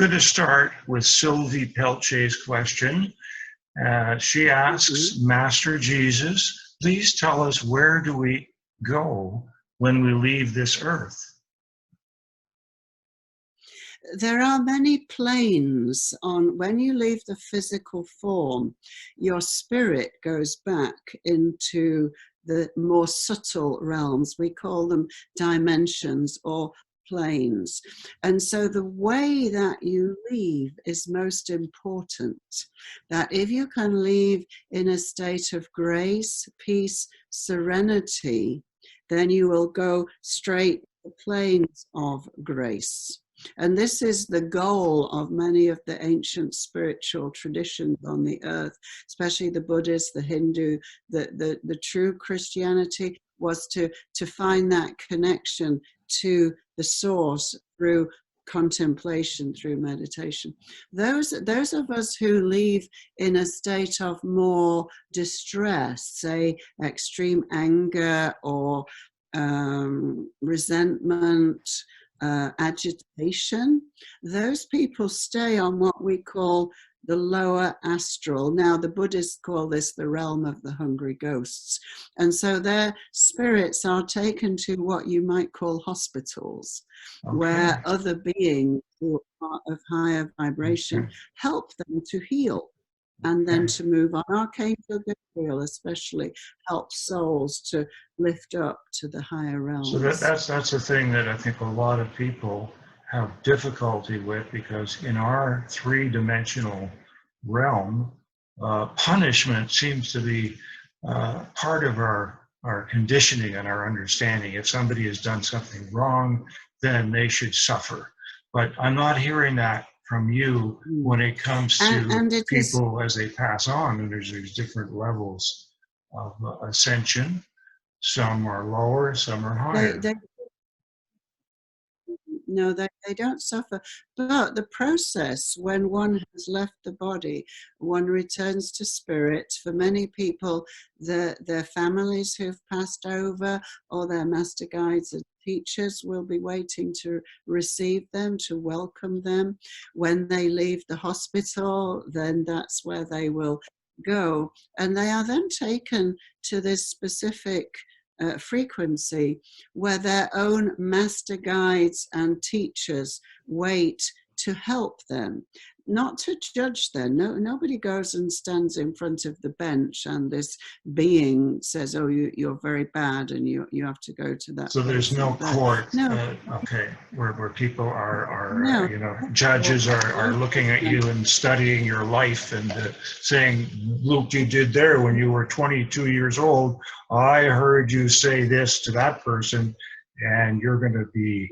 going to start with Sylvie Pelche's question. She asks, Master Jesus, please tell us, where do we go when we leave this earth? There are many planes on when you leave the physical form, your spirit goes back into the more subtle realms. We call them dimensions or planes. And so the way that you leave is most important. That if you can leave in a state of grace, peace, serenity, then you will go straight to the planes of grace. And this is the goal of many of the ancient spiritual traditions on the earth, especially the Buddhist, the Hindu, the true Christianity, was to find that connection to the source through contemplation, through meditation. Those of us who leave in a state of more distress, say extreme anger or resentment, agitation, those people stay on what we call the lower astral. Now, the Buddhists call this the realm of the hungry ghosts. And so their spirits are taken to what you might call hospitals, where other beings who are of higher vibration help them to heal and then to move on. Archangel Gabriel especially helps souls to lift up to the higher realms. So that's the thing that I think a lot of people have difficulty with, because in our three-dimensional realm, punishment seems to be part of our conditioning and our understanding. If somebody has done something wrong, then they should suffer. But I'm not hearing that from you when it comes to people as they pass on, and there's these different levels of ascension. Some are lower, some are higher. No, they don't suffer. But the process, when one has left the body, one returns to spirit. For many people, their families who've passed over, or their master guides and teachers will be waiting to receive them, to welcome them. When they leave the hospital, then that's where they will go. And they are then taken to this specific frequency where their own master guides and teachers wait to help them, not to judge them. Nobody goes and stands in front of the bench and this being says, oh, you're very bad and you have to go to that. So there's no court, where people are judges are looking at you and studying your life and saying, look, you did there when you were 22 years old. I heard you say this to that person, and you're going to be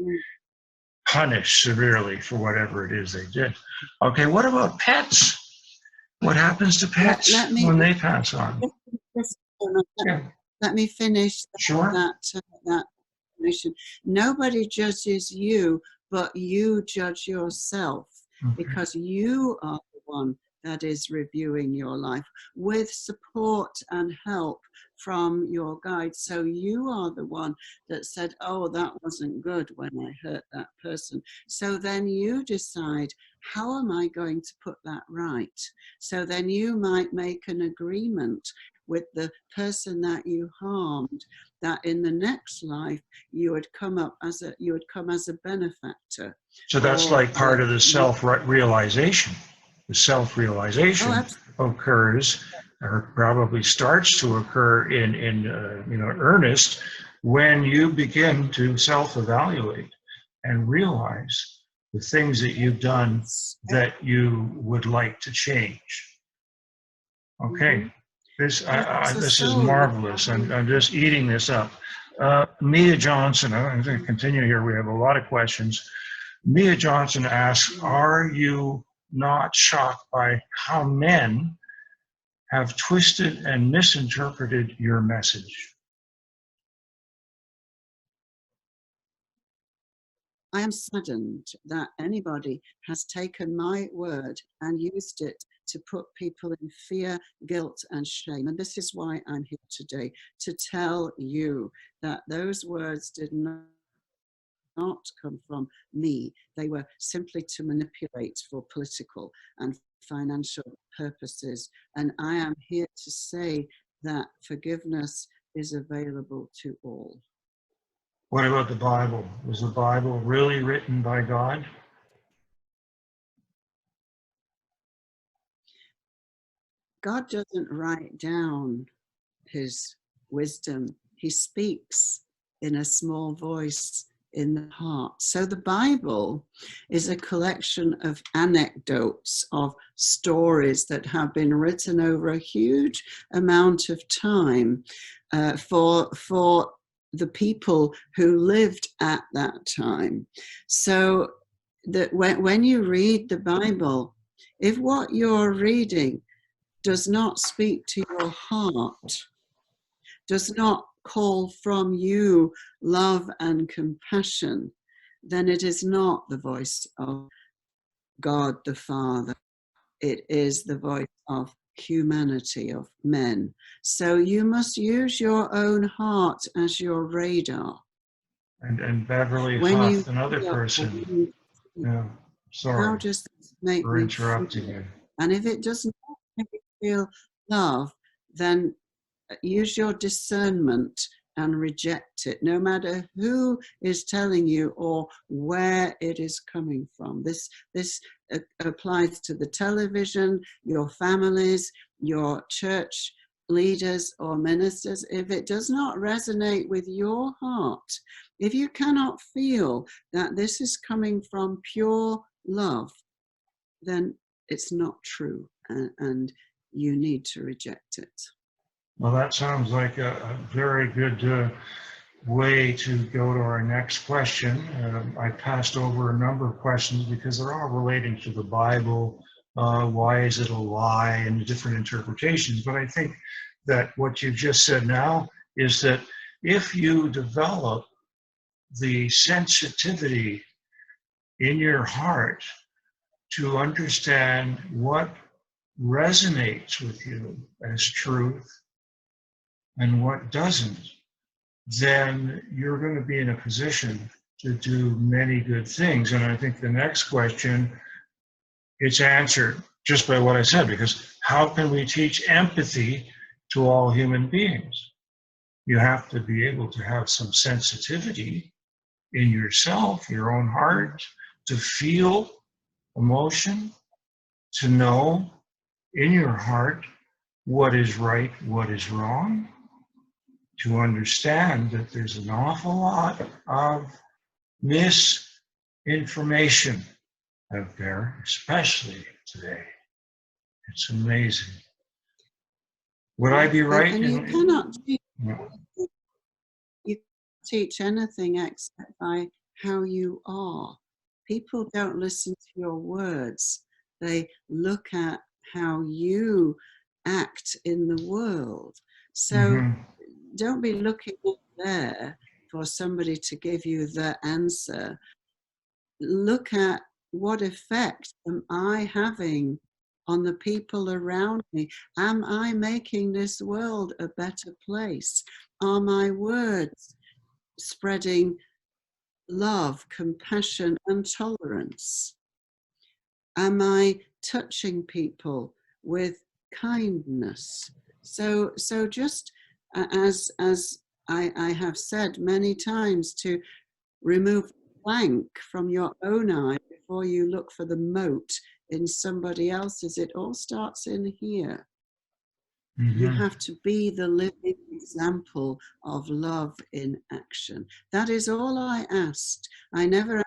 punished severely for whatever it is they did. Okay, what about pets? What happens to pets when they pass on? Let me finish that information. Nobody judges you, but you judge yourself, because you are the one that is reviewing your life with support and help from your guide. So you are the one that said, oh, that wasn't good when I hurt that person. So then you decide, how am I going to put that right? So then you might make an agreement with the person that you harmed, that in the next life you would come as a benefactor. So that's like part of the self-realization. The self-realization occurs, or probably starts to occur in earnest, when you begin to self-evaluate and realize the things that you've done that you would like to change. Okay, this is marvelous. I'm just eating this up. Mia Johnson, I'm going to continue here. We have a lot of questions. Mia Johnson asks, are you not shocked by how men have twisted and misinterpreted your message? I am saddened that anybody has taken my word and used it to put people in fear, guilt, and shame. And this is why I'm here today, to tell you that those words did not not come from me. They were simply to manipulate for political and financial purposes. And I am here to say that forgiveness is available to all. What about the Bible? Was the Bible really written by God? God doesn't write down his wisdom. He speaks in a small voice in the heart. So the Bible is a collection of anecdotes, of stories that have been written over a huge amount of time for the people who lived at that time. So that when you read the Bible, if what you're reading does not speak to your heart, does not call from you love and compassion, then it is not the voice of God the Father. It is the voice of humanity, of men. So you must use your own heart as your radar. And Beverly When you Huff, another person. Yeah, how sorry does this make for me interrupting feel? you. And if it doesn't make you feel love, then use your discernment and reject it, no matter who is telling you or where it is coming from. This applies to the television, your families, your church leaders or ministers. If it does not resonate with your heart, if you cannot feel that this is coming from pure love, then it's not true, and you need to reject it. Well, that sounds like a very good way to go to our next question. I passed over a number of questions because they're all relating to the Bible. Why is it a lie, and the different interpretations? But I think that what you've just said now is that if you develop the sensitivity in your heart to understand what resonates with you as truth and what doesn't, then you're going to be in a position to do many good things. And I think the next question, it's answered just by what I said, because how can we teach empathy to all human beings? You have to be able to have some sensitivity in yourself, your own heart, to feel emotion, to know in your heart what is right, what is wrong, to understand that there's an awful lot of misinformation out there, especially today. It's amazing. Would I be right? And you cannot teach anything except by how you are. People don't listen to your words. They look at how you act in the world. So don't be looking there for somebody to give you the answer. Look at what effect am I having on the people around me? Am I making this world a better place? Are my words spreading love, compassion, and tolerance? Am I touching people with kindness? So just as I have said many times, to remove the plank from your own eye before you look for the mote in somebody else's. It all starts in here. You have to be the living example of love in action. That is all I asked. I never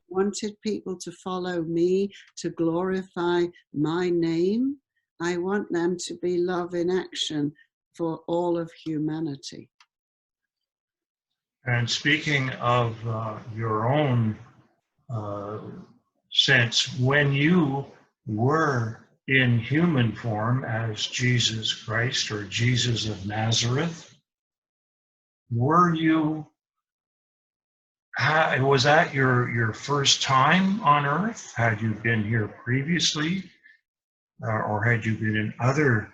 wanted people to follow me, to glorify my name. I want them to be love in action for all of humanity. And speaking of your own sense, when you were in human form as Jesus Christ or Jesus of Nazareth, was that your first time on earth? Had you been here previously, or had you been in other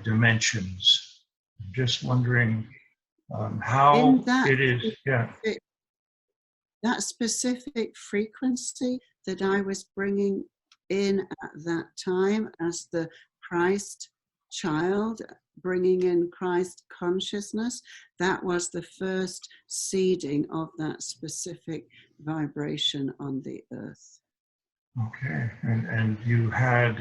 dimensions? I'm just wondering how it is. Yeah. that specific frequency that I was bringing in at that time as the Christ child, bringing in Christ consciousness, that was the first seeding of that specific vibration on the earth. Okay, and you had,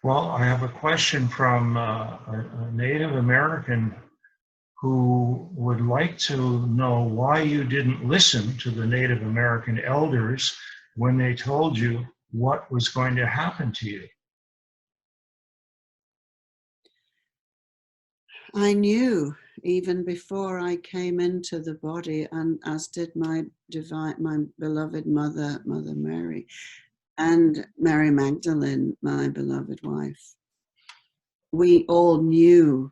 well, I have a question from a Native American who would like to know why you didn't listen to the Native American elders when they told you what was going to happen to you. I knew even before I came into the body, and as did my beloved mother, Mother Mary, and Mary Magdalene, my beloved wife. We all knew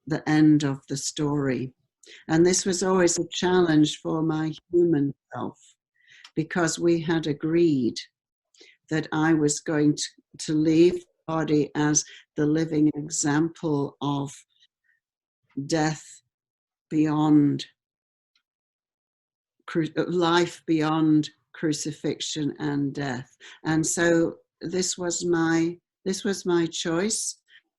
the end of the story. And this was always a challenge for my human self, because we had agreed that I was going to leave the body as the living example of death beyond, life beyond crucifixion and death. And so this was my choice,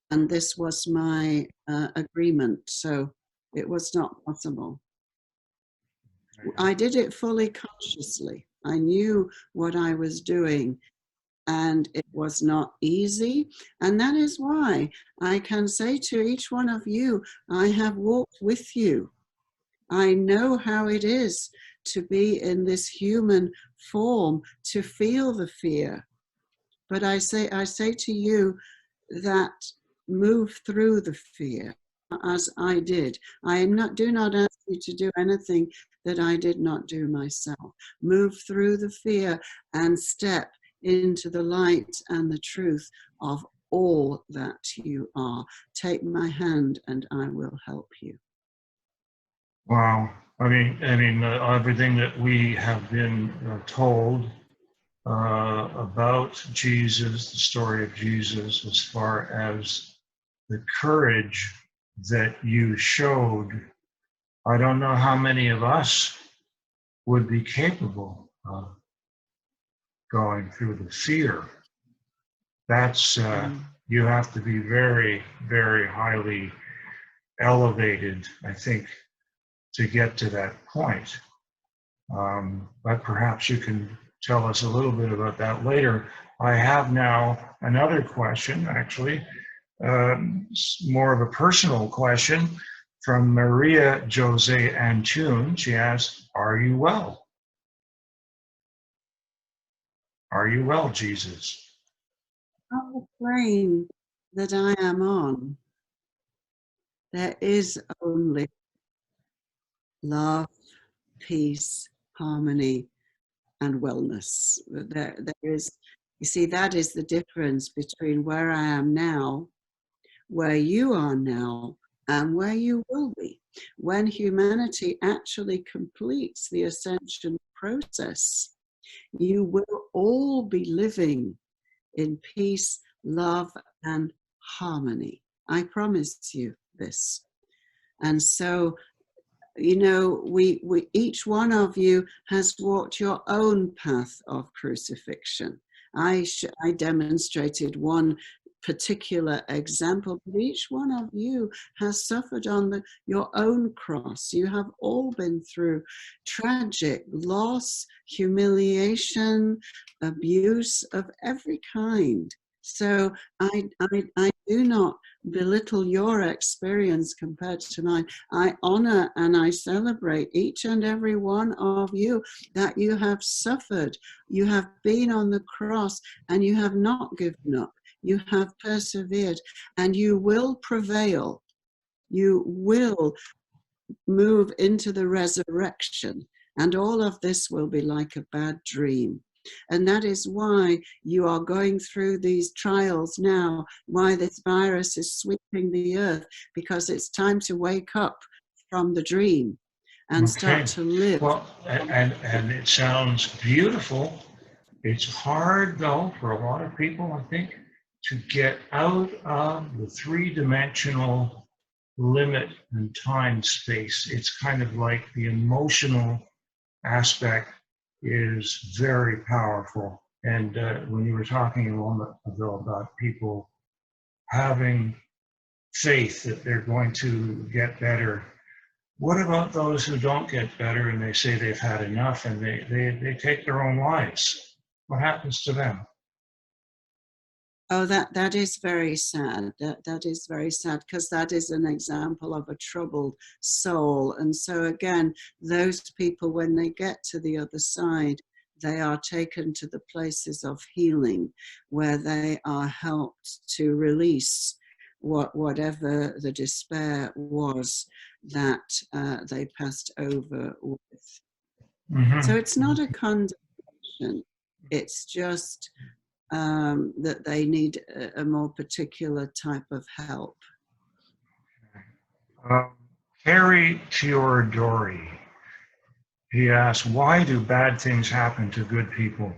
and this was my agreement. So it was not possible. I did it fully consciously. I knew what I was doing, and it was not easy. And that is why I can say to each one of you, I have walked with you. I know how it is to be in this human form, to feel the fear. But I say to you that move through the fear, as I did. Do not ask you to do anything that I did not do myself. Move through the fear and step into the light and the truth of all that you are. Take my hand and I will help you. Wow. I mean, everything that we have been told about Jesus, the story of Jesus, as far as the courage that you showed, I don't know how many of us would be capable of going through the fear. That's, you have to be very, very highly elevated, I think, to get to that point. But perhaps you can tell us a little bit about that later. I have now another question, actually, more of a personal question from Maria Jose Antune. She asked, "Are you well? Are you well, Jesus?" On the plane that I am on, there is only love, peace, harmony, and wellness. There is, you see, that is the difference between where I am now, where you are now, and where you will be. When humanity actually completes the ascension process, you will all be living in peace, love, and harmony. I promise you this. And so, you know, we each one of you has walked your own path of crucifixion. I demonstrated one particular example, but each one of you has suffered on your own cross. You have all been through tragic loss, humiliation, abuse of every kind. So I do not belittle your experience compared to mine. I honor and I celebrate each and every one of you, that you have suffered. You have been on the cross and you have not given up. You have persevered and you will prevail. You will move into the resurrection, and all of this will be like a bad dream. And that is why you are going through these trials now, why this virus is sweeping the earth, because it's time to wake up from the dream and start to live. Well, and it sounds beautiful. It's hard, though, for a lot of people, I think, to get out of the three-dimensional limit and time space. It's kind of like the emotional aspect is very powerful. And when you were talking a moment ago about people having faith that they're going to get better, what about those who don't get better and they say they've had enough and they take their own lives? What happens to them? Oh, that is very sad. That is very sad, because that is an example of a troubled soul. And so again, those people, when they get to the other side, they are taken to the places of healing, where they are helped to release whatever the despair was that they passed over with. Mm-hmm. So it's not a condemnation. It's just that they need a more particular type of help. Harry Fiordori, he asks, why do bad things happen to good people?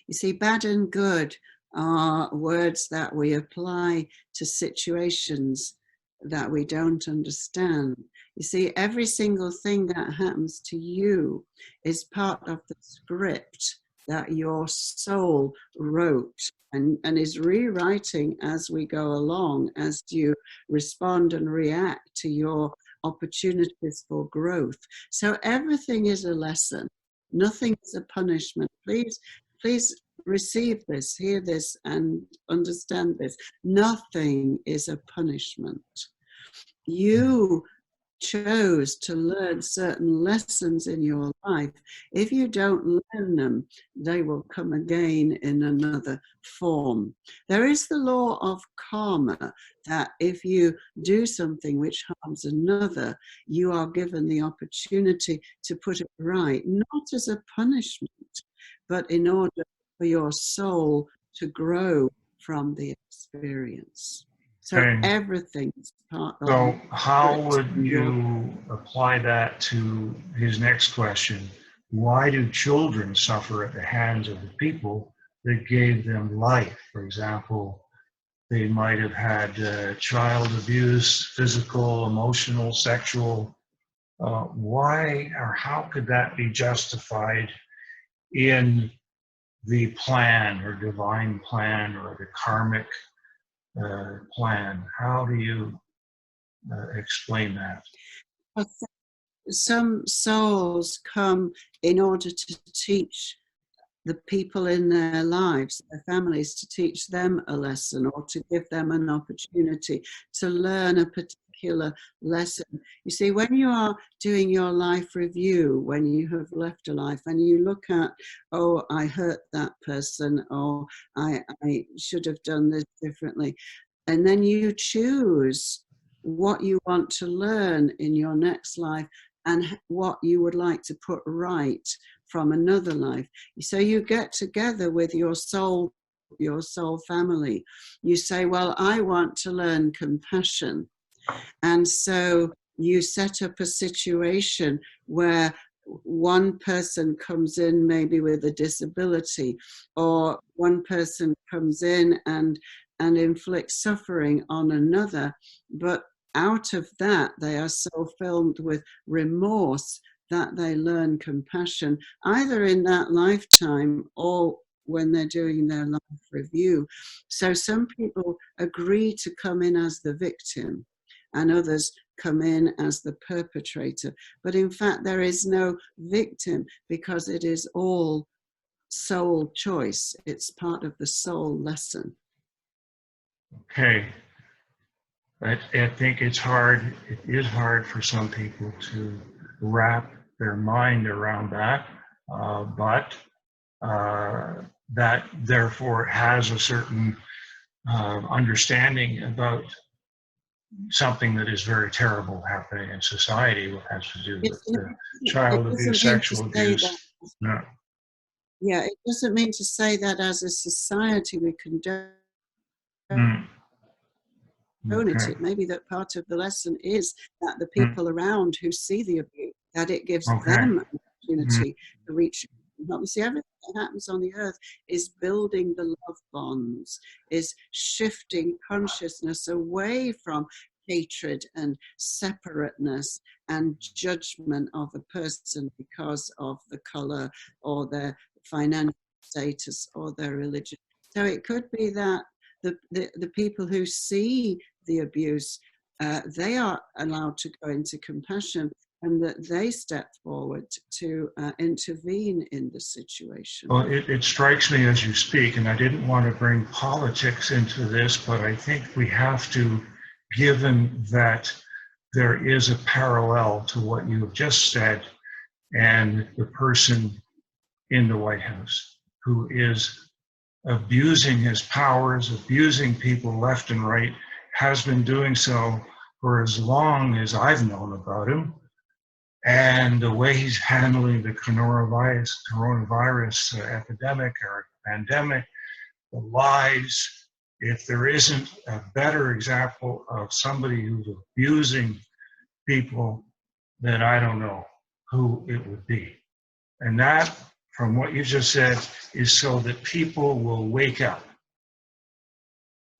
You see, bad and good are words that we apply to situations that we don't understand. You see, every single thing that happens to you is part of the script that your soul wrote and is rewriting as we go along, as you respond and react to your opportunities for growth. So everything is a lesson. Nothing is a punishment. Please receive this, hear this, and understand this. Nothing is a punishment. You chose to learn certain lessons in your life. If you don't learn them, they will come again in another form. There is the law of karma, that if you do something which harms another, you are given the opportunity to put it right, not as a punishment, but in order for your soul to grow from the experience. So everything's part of. So how would you apply that to his next question? Why do children suffer at the hands of the people that gave them life? For example, they might have had child abuse, physical, emotional, sexual. Why or how could that be justified in the plan or divine plan or the karmic plan? How do you explain that? Some souls come in order to teach the people in their lives, their families, to teach them a lesson or to give them an opportunity to learn a particular lesson. You see, when you are doing your life review, when you have left a life and you look at, oh, I hurt that person, or I should have done this differently, and then you choose what you want to learn in your next life and what you would like to put right from another life. So you get together with your soul family. You say, well, I want to learn compassion. And so you set up a situation where one person comes in maybe with a disability, or one person comes in and inflicts suffering on another, but out of that they are so filled with remorse that they learn compassion, either in that lifetime or when they're doing their life review. So some people agree to come in as the victim and others come in as the perpetrator. But in fact, there is no victim, because it is all soul choice. It's part of the soul lesson. Okay. I think it's hard. It is hard for some people to wrap their mind around that, but that therefore has a certain understanding about something that is very terrible happening in society, what has to do with child abuse, sexual abuse. No. Yeah, it doesn't mean to say that as a society we condone it. Maybe that part of the lesson is that the people around who see the abuse, that it gives them an opportunity to reach. You see, everything that happens on the earth is building the love bonds, is shifting consciousness away from hatred and separateness and judgment of a person because of the color or their financial status or their religion. So it could be that the people who see the abuse, they are allowed to go into compassion, and that they step forward to intervene in the situation. Well, it strikes me as you speak, and I didn't want to bring politics into this, but I think we have to, given that there is a parallel to what you have just said and the person in the White House who is abusing his powers, abusing people left and right, has been doing so for as long as I've known about him. And the way he's handling the coronavirus epidemic or pandemic, the lies, if there isn't a better example of somebody who's abusing people, then I don't know who it would be. And that, from what you just said, is so that people will wake up.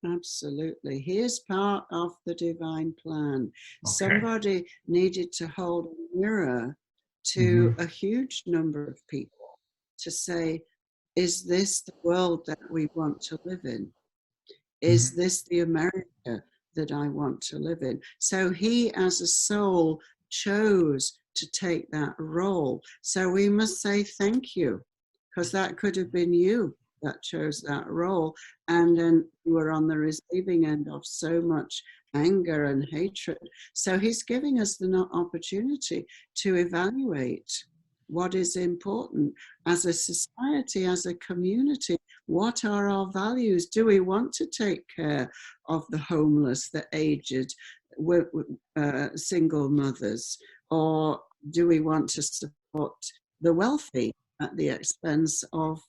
Absolutely. He is part of the divine plan. Okay. Somebody needed to hold a mirror to a huge number of people to say, is this the world that we want to live in? Is this the America that I want to live in? So he, as a soul, chose to take that role. So we must say thank you, because that could have been you that chose that role, and then you were on the receiving end of so much anger and hatred. So he's giving us the opportunity to evaluate what is important as a society, as a community. What are our values? Do we want to take care of the homeless, the aged, single mothers, or do we want to support the wealthy at the expense of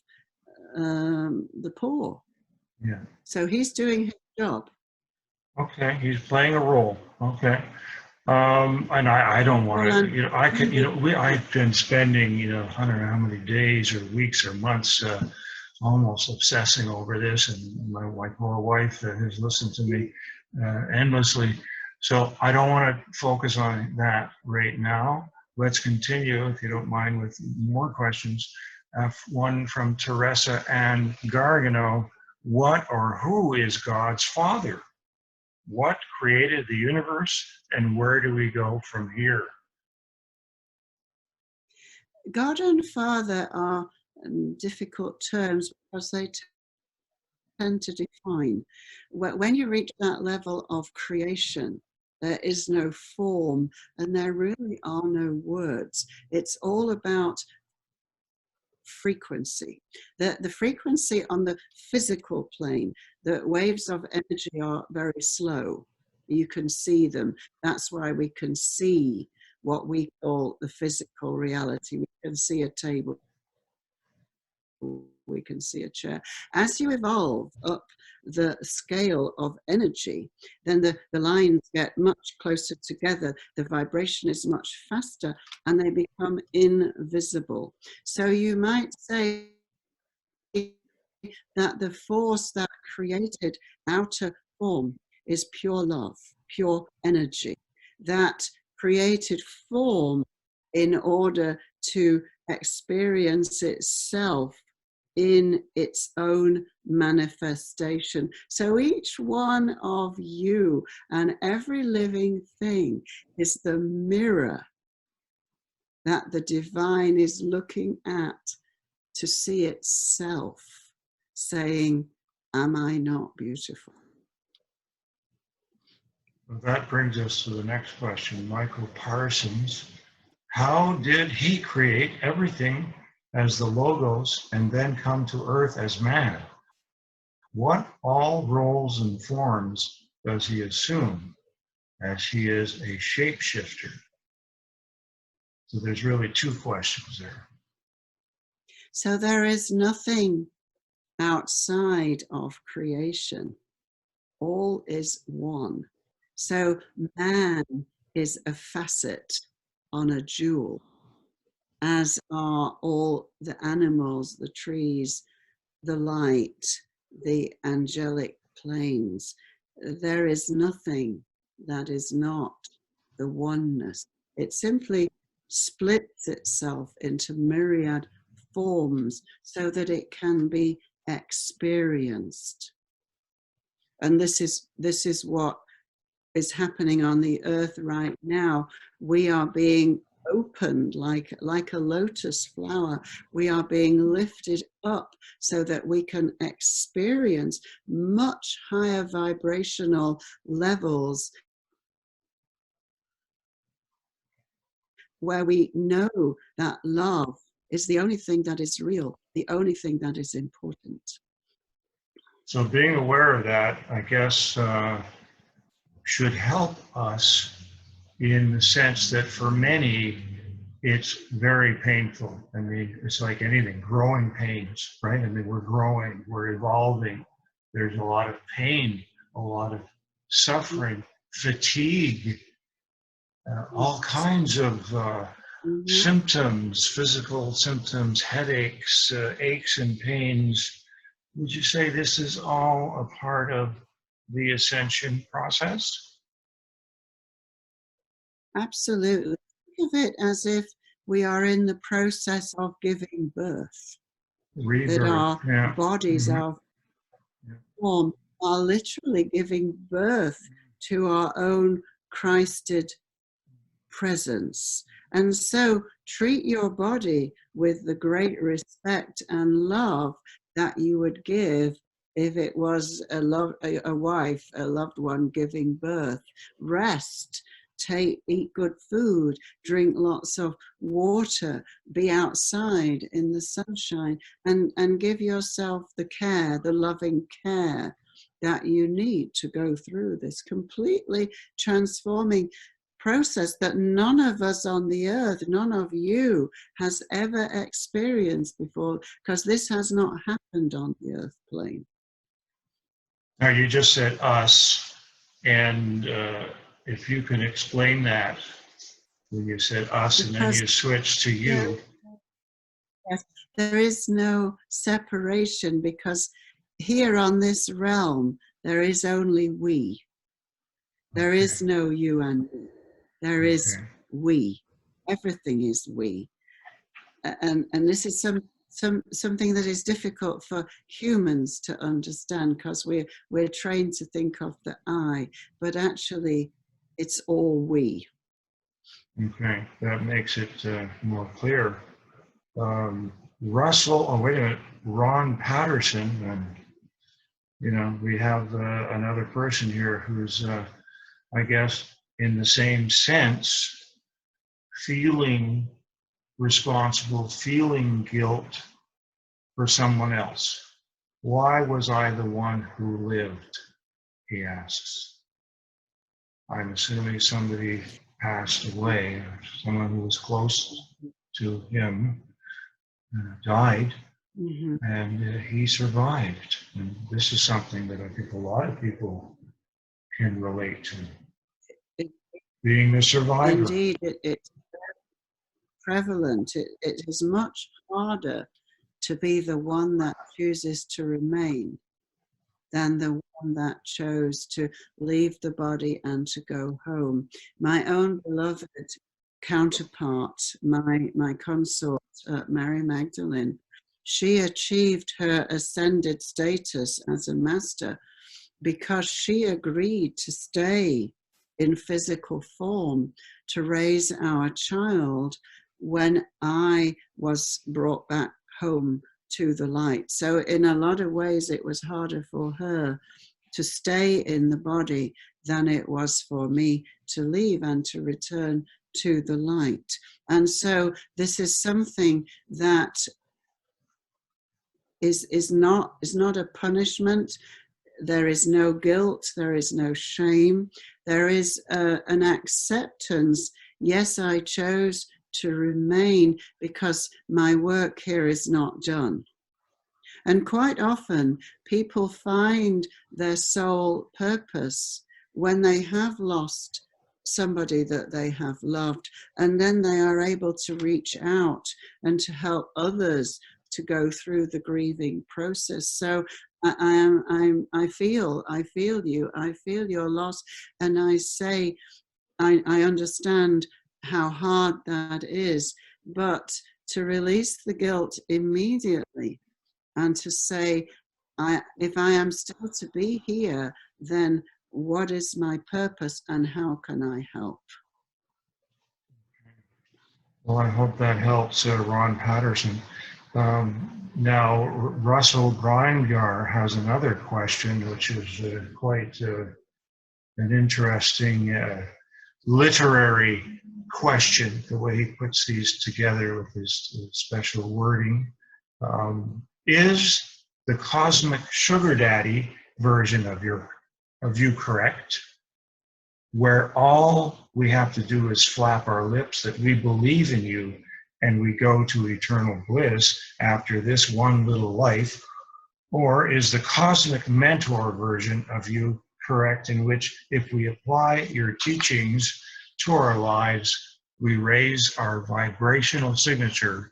the poor? Yeah. So he's doing his job. Okay, he's playing a role. Okay. And I don't want to, I've been spending, I don't know how many days or weeks or months almost obsessing over this, and my poor wife has listened to me endlessly. So I don't want to focus on that right now. Let's continue, if you don't mind, with more questions. One from Teresa Ann Gargano. What or who is God's Father? What created the universe, and where do we go from here? God and Father are difficult terms because they tend to define. When you reach that level of creation, there is no form and there really are no words. It's all about frequency. The frequency on the physical plane, the waves of energy are very slow. You can see them. That's why we can see what we call the physical reality. We can see a table, we can see a chair. As you evolve up the scale of energy, then the lines get much closer together, the vibration is much faster, and they become invisible. So you might say that the force that created outer form is pure love, pure energy, that created form in order to experience itself in its own manifestation. So each one of you and every living thing is the mirror that the divine is looking at to see itself, saying, am I not beautiful? Well, that brings us to the next question. Michael Parsons. How did he create everything as the Logos and then come to earth as man? What all roles and forms does he assume as he is a shapeshifter? So there's really two questions there. So there is nothing outside of creation. All is one. So man is a facet on a jewel, as are all the animals, the trees, the light, the angelic planes. There is nothing that is not the oneness. It simply splits itself into myriad forms so that it can be experienced. And this is what is happening on the earth right now. We are being opened like a lotus flower. We are being lifted up so that we can experience much higher vibrational levels where we know that love is the only thing that is real, the only thing that is important. So being aware of that, I guess, should help us in the sense that for many, it's very painful. I mean, it's like anything, growing pains, right? I mean, we're growing, we're evolving. There's a lot of pain, a lot of suffering, fatigue, all kinds of symptoms, physical symptoms, headaches, aches and pains. Would you say this is all a part of the ascension process? Absolutely. Think of it as if we are in the process of giving birth. Rebirth, that our yeah. bodies, our form, are literally giving birth to our own Christed presence. And so treat your body with the great respect and love that you would give if it was a wife, a loved one giving birth. Rest, eat good food, drink lots of water, be outside in the sunshine, and give yourself the care, the loving care that you need to go through this completely transforming process that none of us on the earth, none of you has ever experienced before, because this has not happened on the earth plane. Now, you just said us, and if you can explain that, when you said us and then you switched to you. Yes, there is no separation, because here on this realm, there is only we. There is no you and me. There is we. Everything is we. And this is something that is difficult for humans to understand, because we're trained to think of the I, but actually it's all we. Okay, that makes it more clear. Ron Patterson, and we have another person here who's, I guess, in the same sense, feeling responsible, feeling guilt for someone else. Why was I the one who lived? He asks. I'm assuming somebody passed away, someone who was close to him died, and he survived. And this is something that I think a lot of people can relate to. Being the survivor. Indeed, it's prevalent. It is much harder to be the one that chooses to remain than the one that chose to leave the body and to go home. My own beloved counterpart, my consort, Mary Magdalene, she achieved her ascended status as a master because she agreed to stay in physical form to raise our child when I was brought back home to the light. So in a lot of ways, it was harder for her to stay in the body than it was for me to leave and to return to the light. And so this is something that is not a punishment. There is no guilt, there is no shame, there is an acceptance. Yes, I chose to remain because my work here is not done. And quite often, people find their soul purpose when they have lost somebody that they have loved, and then they are able to reach out and to help others to go through the grieving process. So I feel you, I feel your loss, and I say, I understand how hard that is, but to release the guilt immediately and to say, if I am still to be here, then what is my purpose and how can I help? Well, I hope that helps, Ron Patterson. Now, Russell Breingar has another question, which is quite an interesting literary question, the way he puts these together with his special wording. Is the cosmic sugar daddy version of you correct, where all we have to do is flap our lips that we believe in you and we go to eternal bliss after this one little life? Or is the cosmic mentor version of you correct, in which if we apply your teachings to our lives, we raise our vibrational signature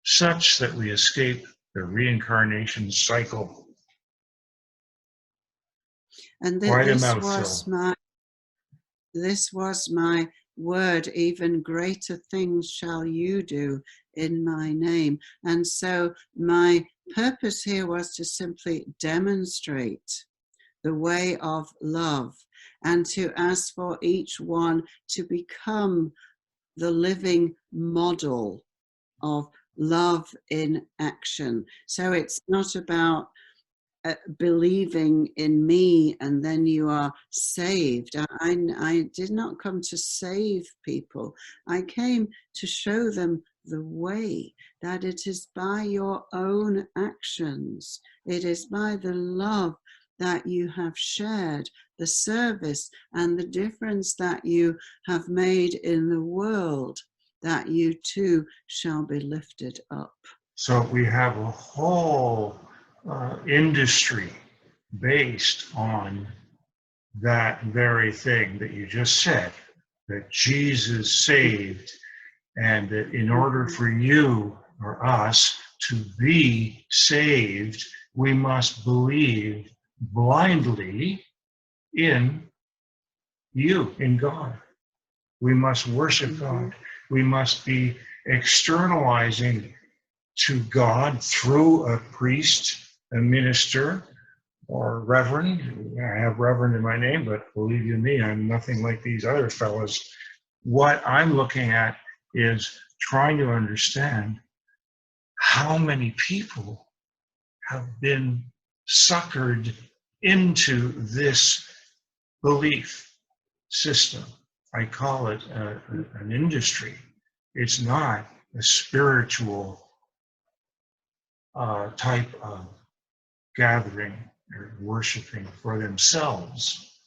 such that we escape the reincarnation cycle? And Quite a this mouthful. was my word, even greater things shall you do in my name. And so my purpose here was to simply demonstrate the way of love and to ask for each one to become the living model of love in action. So it's not about believing in me and then you are saved. I did not come to save people. I came to show them the way, that it is by your own actions, it is by the love that you have shared, the service and the difference that you have made in the world, that you too shall be lifted up. So we have a whole industry based on that very thing that you just said, that Jesus saved, and that in order for you or us to be saved, we must believe blindly in you, in God. We must worship God. We must be externalizing to God through a priest, a minister, or reverend. I have reverend in my name, but believe you me, I'm nothing like these other fellows. What I'm looking at is trying to understand how many people have been suckered into this belief system. I call it an industry. It's not a spiritual type of gathering or worshiping for themselves.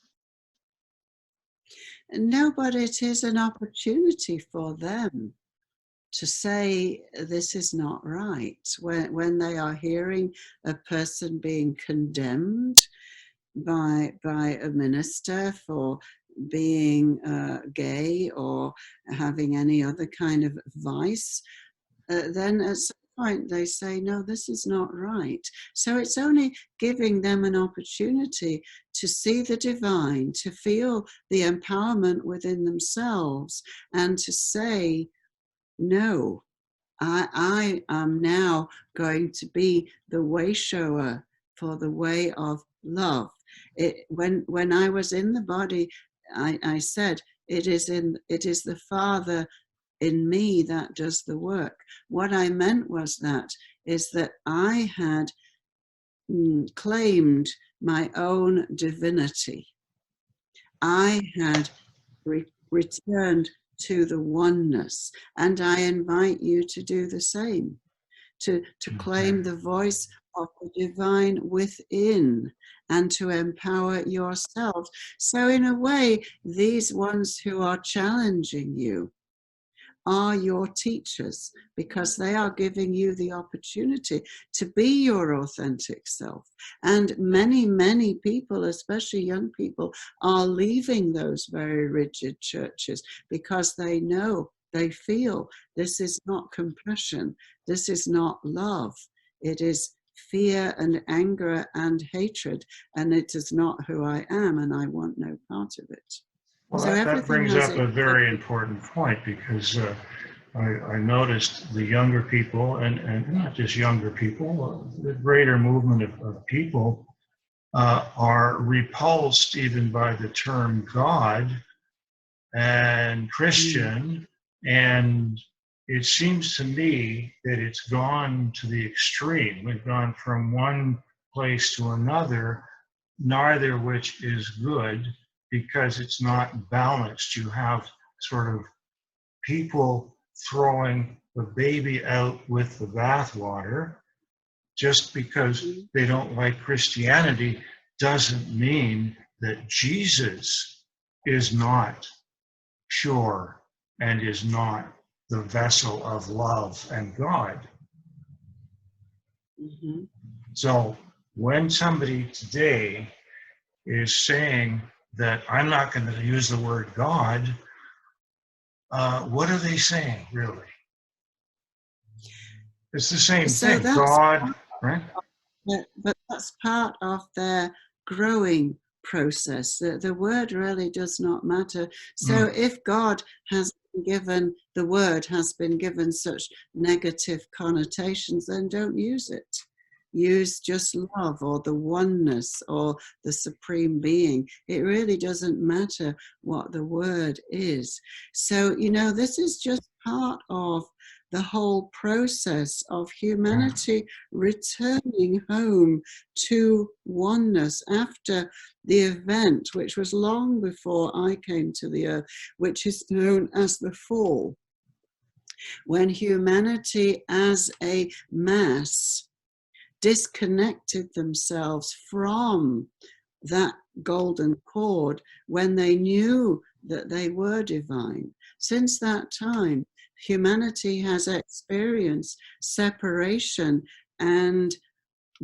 No, but it is an opportunity for them to say this is not right. When they are hearing a person being condemned by a minister for being gay or having any other kind of vice, then at some point they say, no, this is not right. So it's only giving them an opportunity to see the divine, to feel the empowerment within themselves, and to say, no, I am now going to be the way shower for the way of love. When I was in the body, I said, it is the Father in me that does the work. What I meant was that I had claimed my own divinity. I had returned to the oneness, and I invite you to do the same, to claim the voice of the divine within and to empower yourselves. So in a way, these ones who are challenging you are your teachers, because they are giving you the opportunity to be your authentic self. And many, many people, especially young people, are leaving those very rigid churches because they know they feel. This is not compassion. This is not love. It is fear and anger and hatred, and it is not who I am, and I want no part of it. Well, So that everything brings has up a very important point, because I noticed the younger people, and not just younger people, the greater movement of people are repulsed even by the term God and Christian, and it seems to me that it's gone to the extreme. We've gone from one place to another, neither which is good, because it's not balanced. You have sort of people throwing the baby out with the bathwater. Just because they don't like Christianity doesn't mean that Jesus is not pure and is not the vessel of love and God. Mm-hmm. So when somebody today is saying that I'm not going to use the word God, what are they saying, really? It's the same thing, God, right? But that's part of their growing process. The word really does not matter. So if God has been given, the word has been given such negative connotations, then don't use it. Use just love or the oneness or the supreme being. It really doesn't matter what the word is. So, this is just part of the whole process of humanity returning home to oneness after the event, which was long before I came to the earth, which is known as the fall. When humanity as a mass disconnected themselves from that golden cord when they knew that they were divine. Since that time, humanity has experienced separation and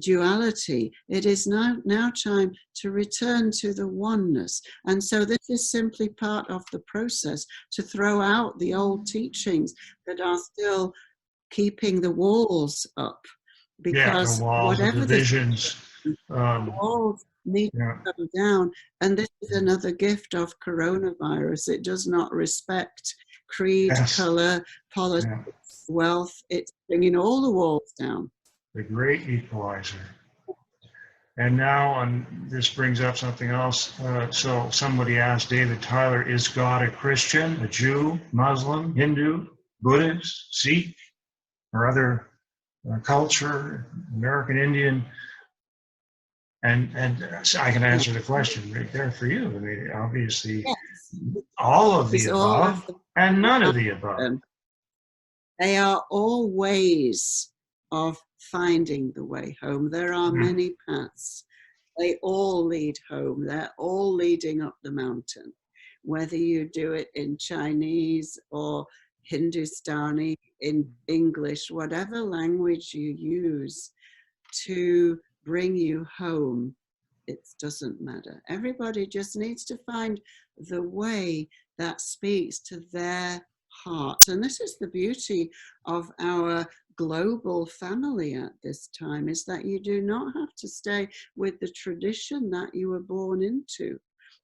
duality. It is now time to return to the oneness. And so this is simply part of the process to throw out the old teachings that are still keeping the walls up. Because the walls, whatever the divisions, the walls need to come down. And this is another gift of coronavirus. It does not respect creed, color, politics, wealth. It's bringing all the walls down. The great equalizer. And now, this brings up something else. So somebody asked David Tyler, is God a Christian, a Jew, Muslim, Hindu, Buddhist, Sikh, or other culture, American Indian? And I can answer the question right there for you. I mean, obviously, all of the above and none of the above. They are all ways of finding the way home. There are many paths. They all lead home. They're all leading up the mountain. Whether you do it in Chinese or Hindustani, in English, whatever language you use to bring you home, it doesn't matter. Everybody just needs to find the way that speaks to their heart. And this is the beauty of our global family at this time, is that you do not have to stay with the tradition that you were born into,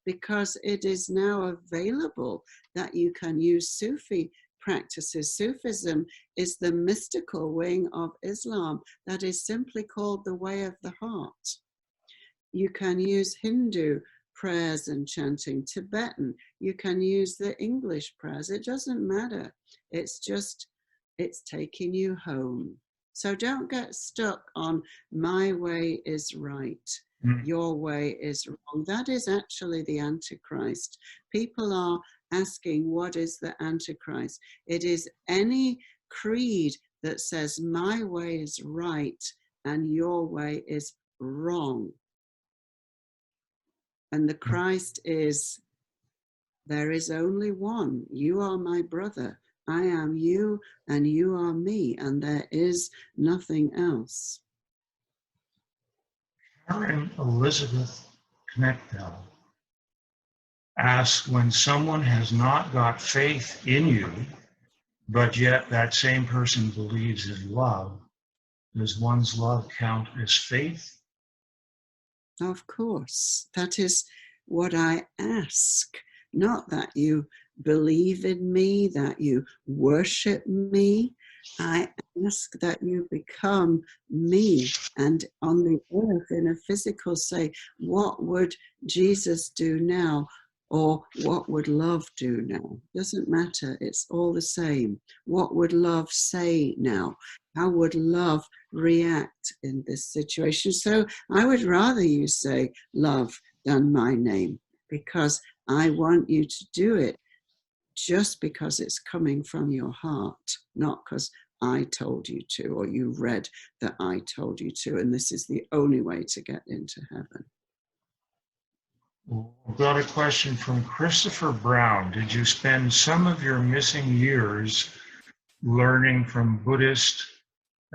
because it is now available that you can use Sufi practices. Sufism is the mystical wing of Islam that is simply called the way of the heart. You can use Hindu prayers and chanting, Tibetan. You can use the English prayers. It doesn't matter. It's taking you home. So don't get stuck on my way is right, your way is wrong. That is actually the Antichrist. People are asking, what is the Antichrist? It is any creed that says my way is right and your way is wrong. And the Christ is, there is only one. You are my brother. I am you and you are me, and there is nothing else. Karen Elizabeth Knechtell asks, when someone has not got faith in you, but yet that same person believes in love. Does one's love count as faith? Of course, that is what I ask. Not that you believe in me, that you worship me. I ask that you become me. And on the earth, in a physical, say, what would Jesus do now? Or what would love do now? Doesn't matter. It's all the same. What would love say now? How would love react in this situation? So I would rather you say love than my name, because I want you to do it just because it's coming from your heart, not because I told you to, or you read that I told you to, and this is the only way to get into heaven. We've got a question from Christopher Brown. Did you spend some of your missing years learning from Buddhists,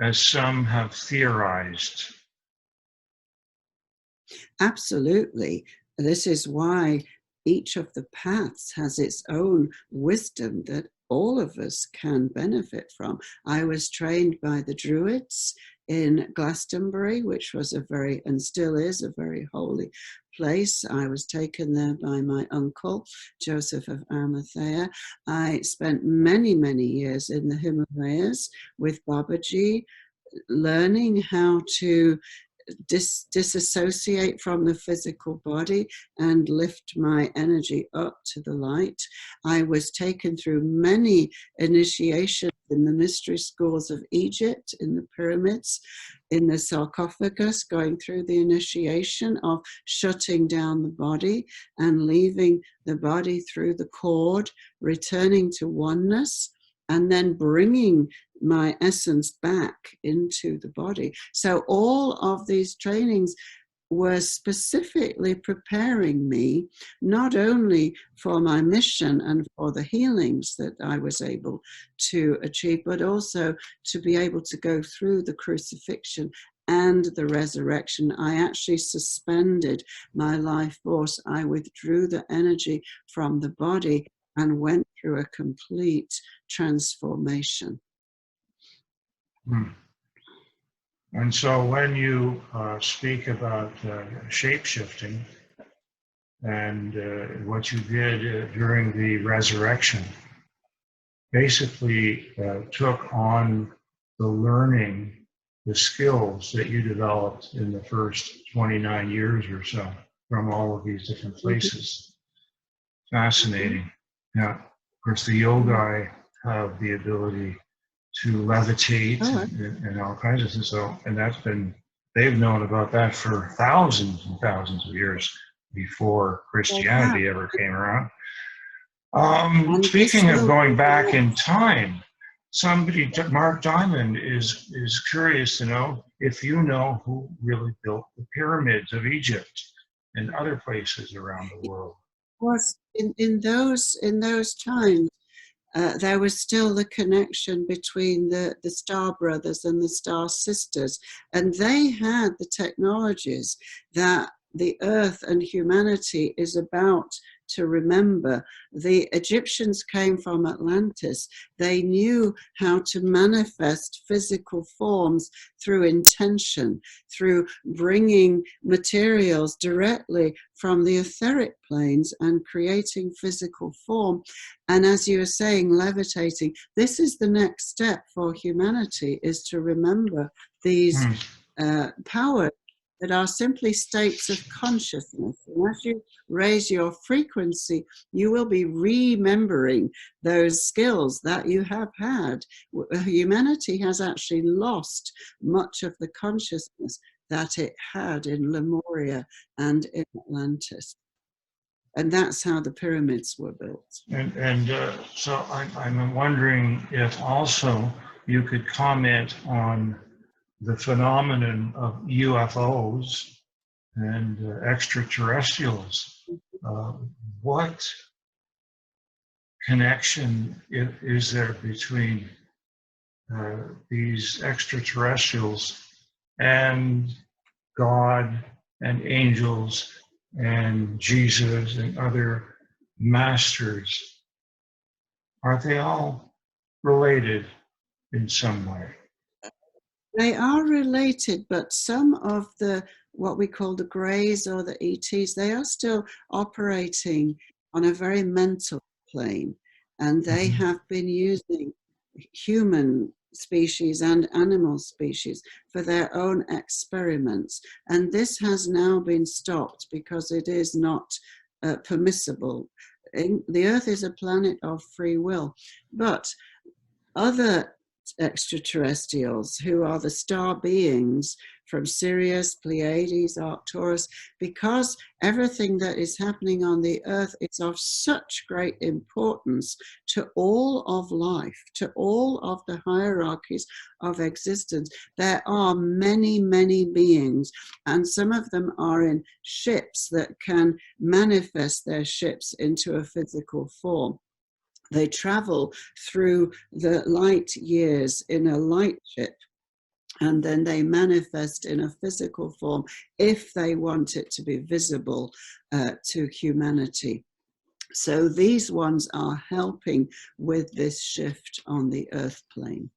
as some have theorized? Absolutely. This is why each of the paths has its own wisdom that all of us can benefit from. I was trained by the Druids in Glastonbury, which was a very, and still is, a very holy place. I was taken there by my uncle, Joseph of Arimathea. I spent many, many years in the Himalayas with Babaji, learning how to disassociate from the physical body and lift my energy up to the light. I was taken through many initiations in the mystery schools of Egypt, in the pyramids, in the sarcophagus, going through the initiation of shutting down the body and leaving the body through the cord, returning to oneness, and then bringing my essence back into the body. So all of these trainings were specifically preparing me not only for my mission and for the healings that I was able to achieve, but also to be able to go through the crucifixion and the resurrection. I actually suspended my life force. I withdrew the energy from the body and went through a complete transformation. And so when you speak about shape-shifting and what you did during the resurrection, basically took on the learning, the skills that you developed in the first 29 years or so from all of these different places. Fascinating. Yeah. Of course, the yogi have the ability to levitate and all kinds of things. So, and they've known about that for thousands and thousands of years before Christianity ever came around. Speaking of going back in time, Mark Diamond is curious to know if you know who really built the pyramids of Egypt and other places around the world. Was in those times, there was still the connection between the Star Brothers and the Star Sisters, and they had the technologies that the earth and humanity is about to remember. The Egyptians came from Atlantis. They knew how to manifest physical forms through intention, through bringing materials directly from the etheric planes and creating physical form. And as you were saying, levitating, this is the next step for humanity, is to remember these powers that are simply states of consciousness. And as you raise your frequency, you will be remembering those skills that you have had. Humanity has actually lost much of the consciousness that it had in Lemuria and in Atlantis. And that's how the pyramids were built. So I'm wondering if also you could comment on the phenomenon of UFOs and extraterrestrials. What connection is there between these extraterrestrials and God and angels and Jesus and other masters? Are they all related in some way? They are related, but some of the, what we call the greys or the ETs, they are still operating on a very mental plane, and they have been using human species and animal species for their own experiments. And this has now been stopped because it is not permissible. The Earth is a planet of free will, but other extraterrestrials, who are the star beings from Sirius, Pleiades, Arcturus, because everything that is happening on the Earth is of such great importance to all of life, to all of the hierarchies of existence. There are many, many beings, and some of them are in ships that can manifest their ships into a physical form. They travel through the light years in a light ship, and then they manifest in a physical form if they want it to be visible to humanity. So these ones are helping with this shift on the Earth plane.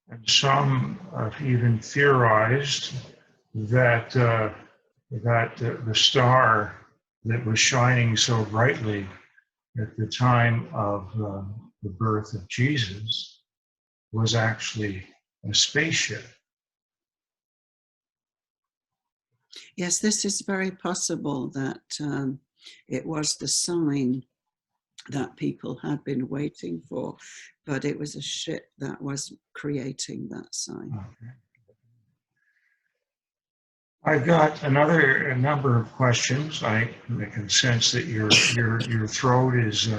And some have even theorized that the star that was shining so brightly at the time of the birth of Jesus was actually a spaceship. Yes, this is very possible that it was the sign that people had been waiting for, but it was a ship that was creating that sign. Okay. I've got a number of questions. I can sense that your throat is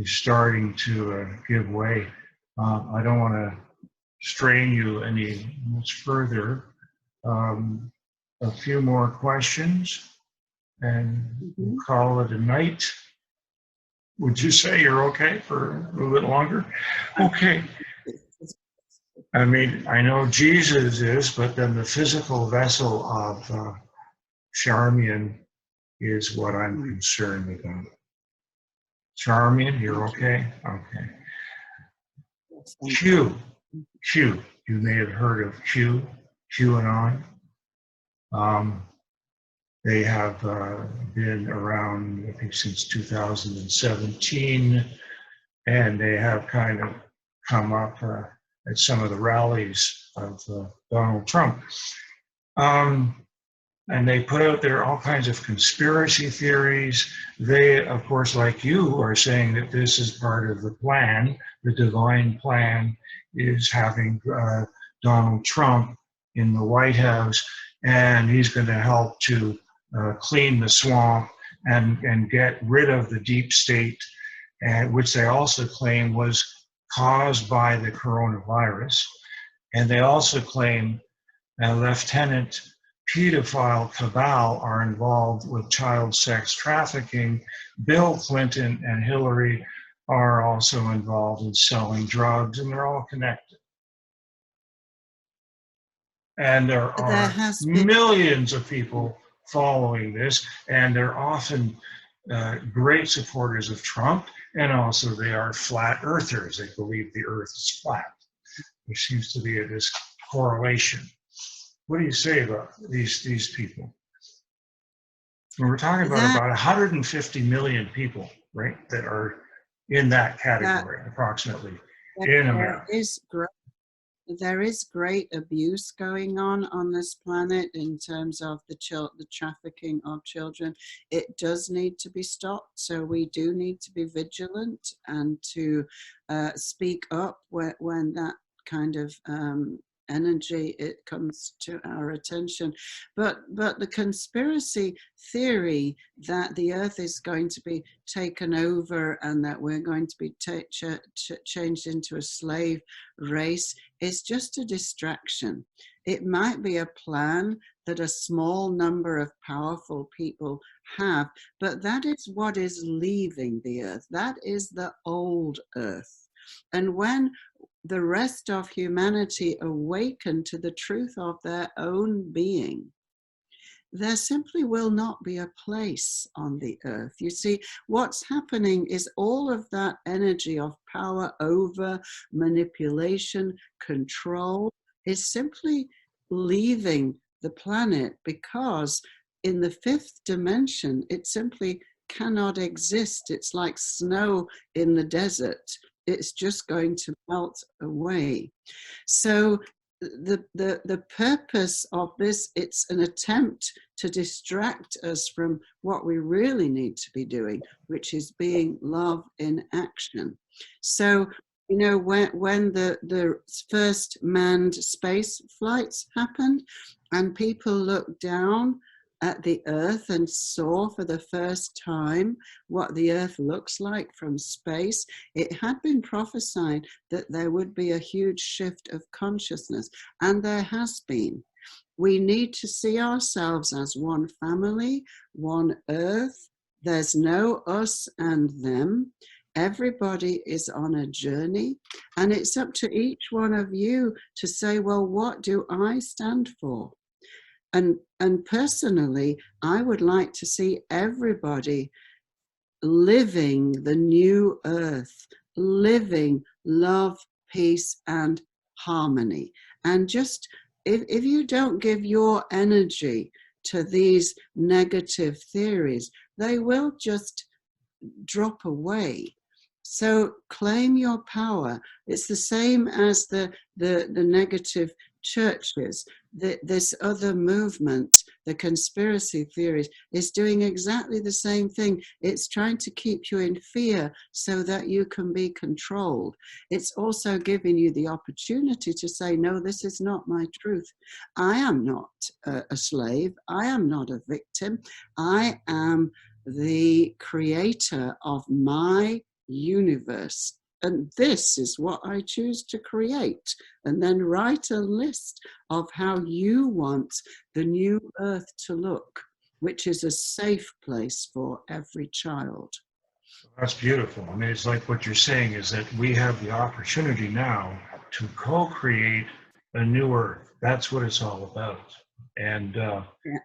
starting to give way. I don't want to strain you any much further. A few more questions, and we'll call it a night. Would you say you're okay for a little bit longer? Okay. I mean, I know Jesus is, but then the physical vessel of Charmian is what I'm concerned about. Charmian, you're okay? Okay. Q. You may have heard of QAnon. They have been around, I think, since 2017, and they have kind of come up at some of the rallies of Donald Trump. And they put out there all kinds of conspiracy theories. They, of course, like you, are saying that this is part of the plan. The divine plan is having Donald Trump in the White House, and he's going to help to clean the swamp and get rid of the deep state, which they also claim was caused by the coronavirus. And they also claim Lieutenant pedophile cabal are involved with child sex trafficking. Bill Clinton and Hillary are also involved in selling drugs, and they're all connected. And there are millions of people following this, and they're often great supporters of Trump, and also they are flat earthers. They believe the earth is flat. There seems to be this correlation. What do you say about these people? We're talking about 150 million people, right, that are in that category, approximately, in America. There is great abuse going on this planet in terms of the trafficking of children. It does need to be stopped, so we do need to be vigilant and to speak up when that kind of energy it comes to our attention. But the conspiracy theory that the earth is going to be taken over and that we're going to be changed into a slave race is just a distraction. It might be a plan that a small number of powerful people have, but that is what is leaving the earth. That is the old earth. And when the rest of humanity awaken to the truth of their own being, there simply will not be a place on the earth. You see, what's happening is all of that energy of power over, manipulation, control is simply leaving the planet, because in the fifth dimension, it simply cannot exist. It's like snow in the desert. It's just going to melt away. So the purpose of this, it's an attempt to distract us from what we really need to be doing, which is being love in action. So, you know, when the first manned space flights happened and people looked down at the earth and saw for the first time what the earth looks like from space, it had been prophesied that there would be a huge shift of consciousness, and there has been. We need to see ourselves as one family, one earth. There's no us and them. Everybody is on a journey, and it's up to each one of you to say, well, what do I stand for? And personally, I would like to see everybody living the new earth, living love, peace, and harmony. And just, if you don't give your energy to these negative theories, they will just drop away. So claim your power. It's the same as the negative churches. This other movement, the conspiracy theories, is doing exactly the same thing. It's trying to keep you in fear so that you can be controlled. It's also giving you the opportunity to say, no, this is not my truth. I am not a slave. I am not a victim. I am the creator of my universe. And this is what I choose to create. And then write a list of how you want the new earth to look, which is a safe place for every child. That's beautiful. I mean, it's like what you're saying is that we have the opportunity now to co-create a new earth. That's what it's all about. And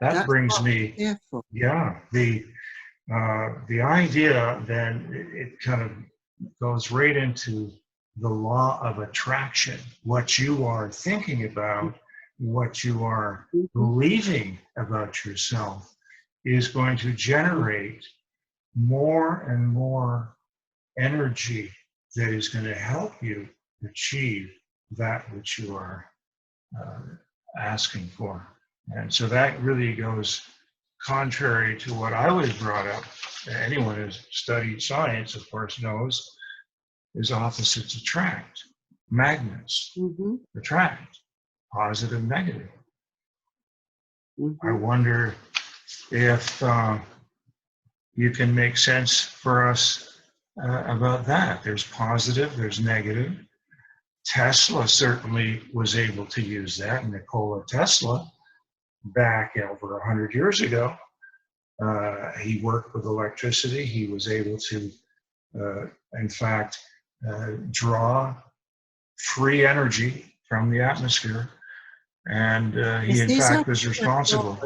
that brings me, the idea then, it kind of goes right into the law of attraction. What you are thinking about, what you are believing about yourself is going to generate more and more energy that is going to help you achieve that which you are asking for. And so that really goes contrary to what I was brought up. Anyone who's studied science, of course, knows is opposites attract. Magnets attract, positive, negative. I wonder if you can make sense for us about that. There's positive, there's negative. Tesla certainly was able to use that. Nikola Tesla, back over 100 years ago, he worked with electricity. He was able to, in fact, draw free energy from the atmosphere, and he, in fact, was responsible.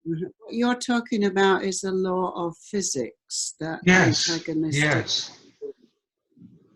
What you're talking about is the law of physics, that antagonistic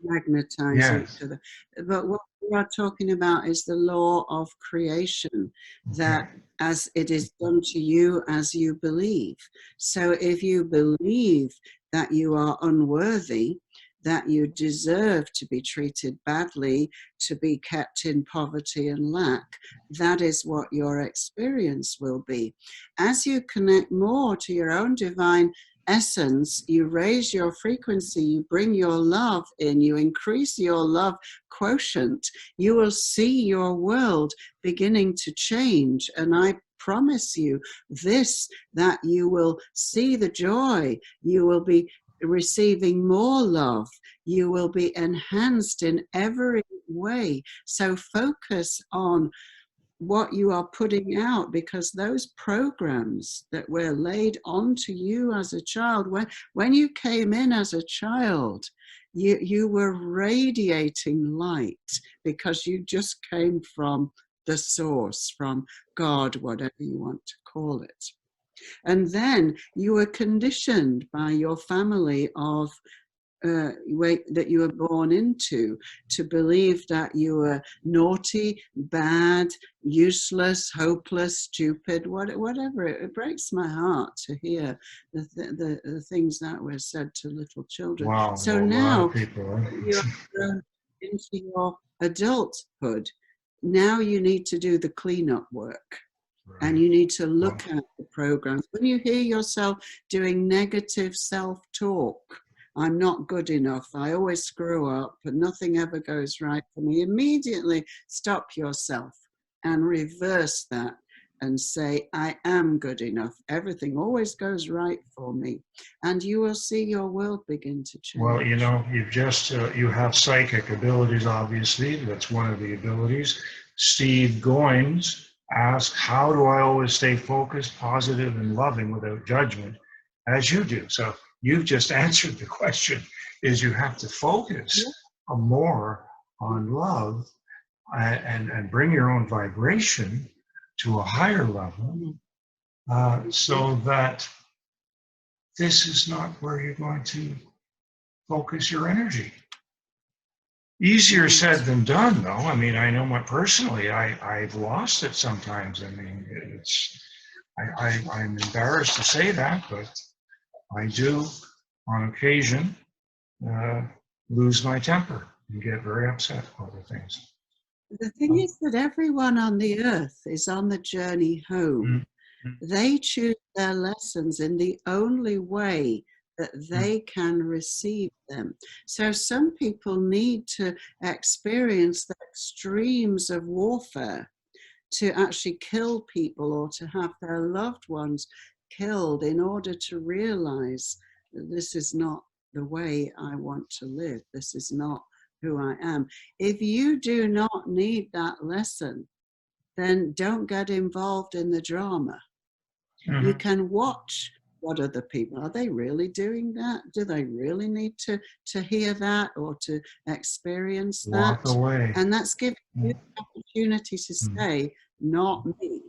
magnetize each other. But what we are talking about is the law of creation, that as it is done to you as you believe. So if you believe that you are unworthy, that you deserve to be treated badly, to be kept in poverty and lack, that is what your experience will be. As you connect more to your own divine essence, you raise your frequency, you bring your love in, you increase your love quotient, you will see your world beginning to change. And I promise you this, that you will see the joy, you will be receiving more love, you will be enhanced in every way. So focus on what you are putting out, because those programs that were laid onto you as a child, when you came in as a child, you were radiating light, because you just came from the source, from God, whatever you want to call it. And then you were conditioned by your family of that you were born into to believe that you were naughty, bad, useless, hopeless, stupid, whatever. It breaks my heart to hear the things that were said to little children. Wow, So well, now people, you're grown into your adulthood. Now you need to do the cleanup work. right. And you need to look at the programs. When you hear yourself doing negative self-talk, I'm not good enough, I always screw up, and nothing ever goes right for me, immediately stop yourself and reverse that and say, I am good enough. Everything always goes right for me. And you will see your world begin to change. Well, you know, you have psychic abilities, obviously. That's one of the abilities. Steve Goins asked, how do I always stay focused, positive, and loving without judgment, as you do? So you've just answered the question, is you have to focus more on love and bring your own vibration to a higher level, so that this is not where you're going to focus your energy. Easier said than done, though. I mean, I know personally, I've lost it sometimes. I mean, I'm embarrassed to say that, but I do, on occasion, lose my temper and get very upset over things. The thing is that everyone on the earth is on the journey home. They choose their lessons in the only way that they can receive them. So some people need to experience the extremes of warfare to actually kill people or to have their loved ones killed in order to realize that this is not the way I want to live. This is not who I am. If you do not need that lesson, then don't get involved in the drama. You can watch what other people, are they really doing that? Do they really need to hear that or to experience that? Walk away. And that's giving you the opportunity to say, not me.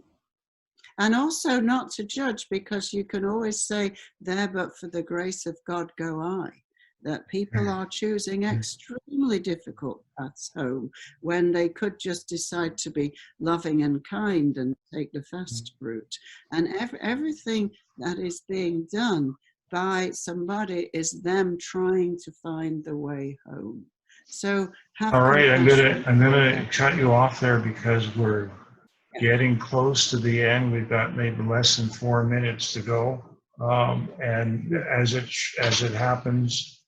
And also not to judge, because you can always say, there but for the grace of God go I. That people are choosing extremely difficult paths home when they could just decide to be loving and kind and take the fast route. And everything that is being done by somebody is them trying to find the way home. So all right, I'm gonna cut you off there because we're getting close to the end. We've got maybe less than 4 minutes to go, and as it happens,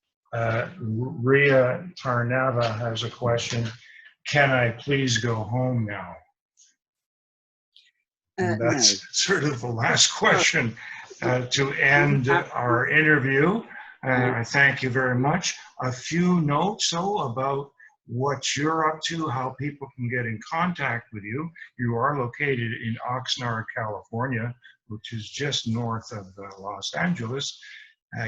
Ria Tarnava has a question. Can I please go home now? And that's sort of the last question to end our interview. I thank you very much. A few notes, though, about what you're up to, how people can get in contact with you. You are located in Oxnard, California, which is just north of Los Angeles.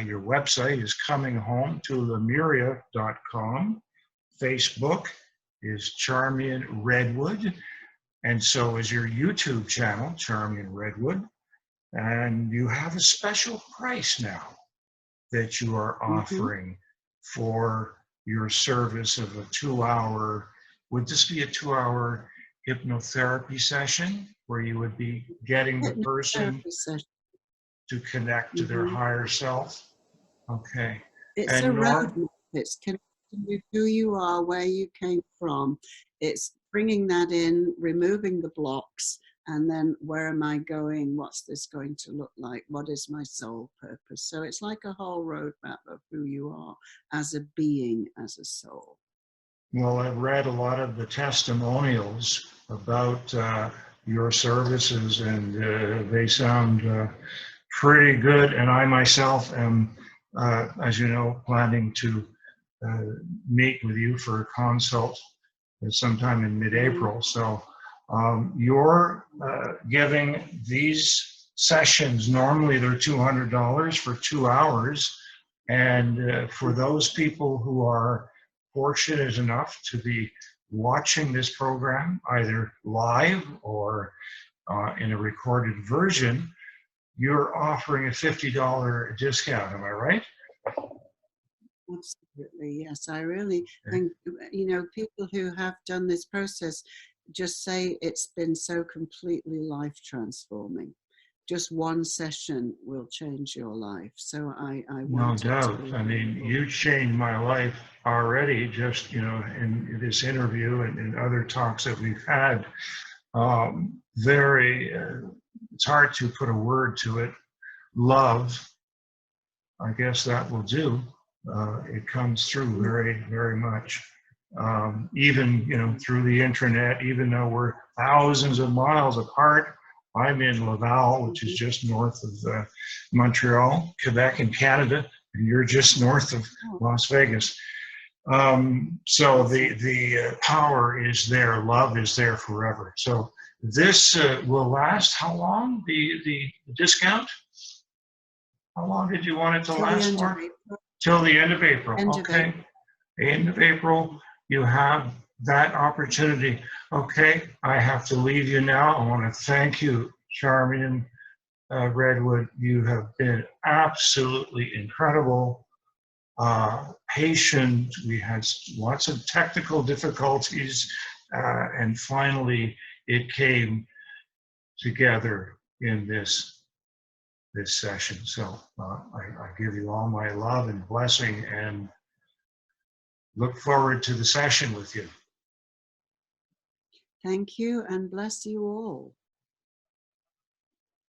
Your website is cominghometolumeria.com. Facebook is Charmian Redwood, and so is your YouTube channel, Charmian Redwood. And you have a special price now that you are offering for your service of a 2-hour, would this be a 2-hour hypnotherapy session where you would be getting the person to connect to their higher self? Okay. It's a roadmap. It's connecting with who you are, where you came from. It's bringing that in, removing the blocks, and then where am I going? What's this going to look like? What is my soul purpose? So it's like a whole roadmap of who you are as a being, as a soul. Well, I've read a lot of the testimonials about your services, and they sound pretty good. And I myself am, as you know, planning to meet with you for a consult sometime in mid-April. So you're giving these sessions, normally they're $200 for 2 hours. And for those people who are fortunate enough to be watching this program, either live or in a recorded version, you're offering a $50 discount. Am I right? Absolutely, yes. I really think, you know, people who have done this process just say it's been so completely life transforming. Just one session will change your life. So I No wanted doubt. to. I mean, you changed my life already, just, you know, in this interview and in other talks that we've had. It's hard to put a word to it. Love, I guess that will do. It comes through very, very much. Even, you know, through the internet, even though we're thousands of miles apart. I'm in Laval, which is just north of Montreal, Quebec in Canada, and you're just north of Las Vegas. So the power is there, love is there forever. So this will last how long, the discount? How long did you want it to last for? Till the end of April. Okay. End of April, you have that opportunity. Okay, I have to leave you now. I want to thank you, Charmian, Redwood. You have been absolutely incredible, patient. We had lots of technical difficulties, and finally it came together in this session. So I give you all my love and blessing, and look forward to the session with you. Thank you, and bless you all.